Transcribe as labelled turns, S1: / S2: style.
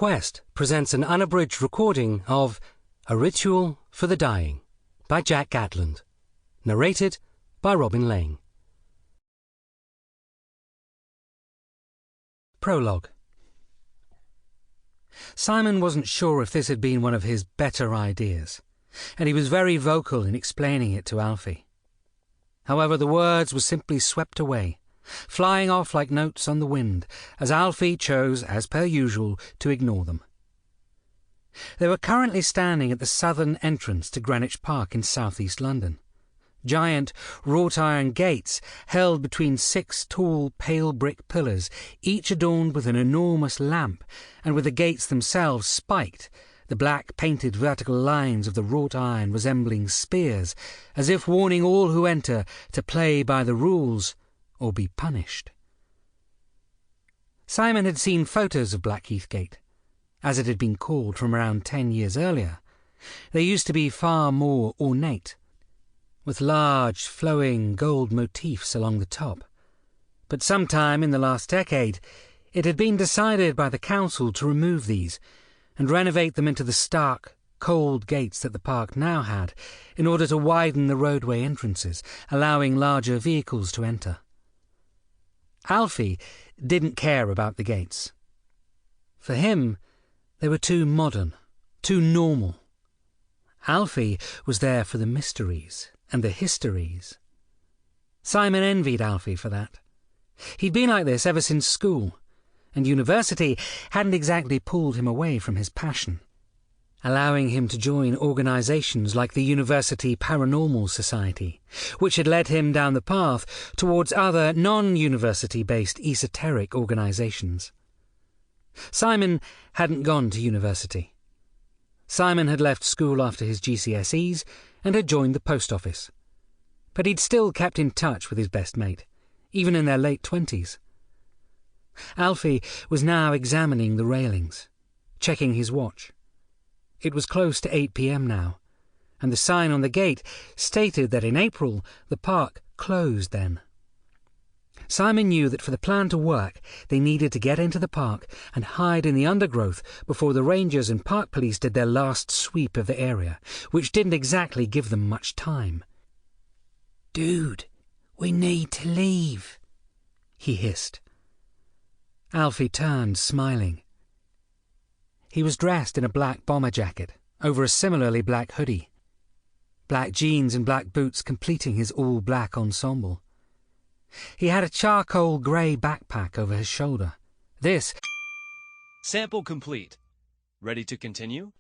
S1: Quest presents an unabridged recording of A Ritual for the Dying by Jack Gatland, narrated by Robin Laing. Prologue. Simon wasn't sure if this had been one of his better ideas, and he was very vocal in explaining it to Alfie. However, the words were simply swept away, flying off like notes on the wind, as Alfie chose, as per usual, to ignore them. They were currently standing at the southern entrance to Greenwich Park in southeast London. Giant wrought-iron gates held between 6 tall pale brick pillars, each adorned with an enormous lamp, and with the gates themselves spiked, the black painted vertical lines of the wrought iron resembling spears, as if warning all who enter to play by the rules or be punished. Simon had seen photos of Blackheath Gate, as it had been called from around 10 years earlier. They used to be far more ornate, with large, flowing gold motifs along the top. But sometime in the last decade, it had been decided by the council to remove these and renovate them into the stark, cold gates that the park now had, in order to widen the roadway entrances, allowing larger vehicles to enter. Alfie didn't care about the gates. For him, they were too modern, too normal. Alfie was there for the mysteries and the histories. Simon envied Alfie for that. He'd been like this ever since school, and university hadn't exactly pulled him away from his passion, allowing him to join organisations like the University Paranormal Society, which had led him down the path towards other non-university-based esoteric organisations. Simon hadn't gone to university. Simon had left school after his GCSEs and had joined the post office. But he'd still kept in touch with his best mate, even in their late 20s. Alfie was now examining the railings, checking his watch. It was close to 8 p.m. now, and the sign on the gate stated that in April the park closed then. Simon knew that for the plan to work, they needed to get into the park and hide in the undergrowth before the rangers and park police did their last sweep of the area, which didn't exactly give them much time. "Dude, we need to leave," he hissed. Alfie turned, smiling. He was dressed in a black bomber jacket, over a similarly black hoodie. Black jeans and black boots completing his all-black ensemble. He had a charcoal grey backpack over his shoulder. This...
S2: Sample complete. Ready to continue?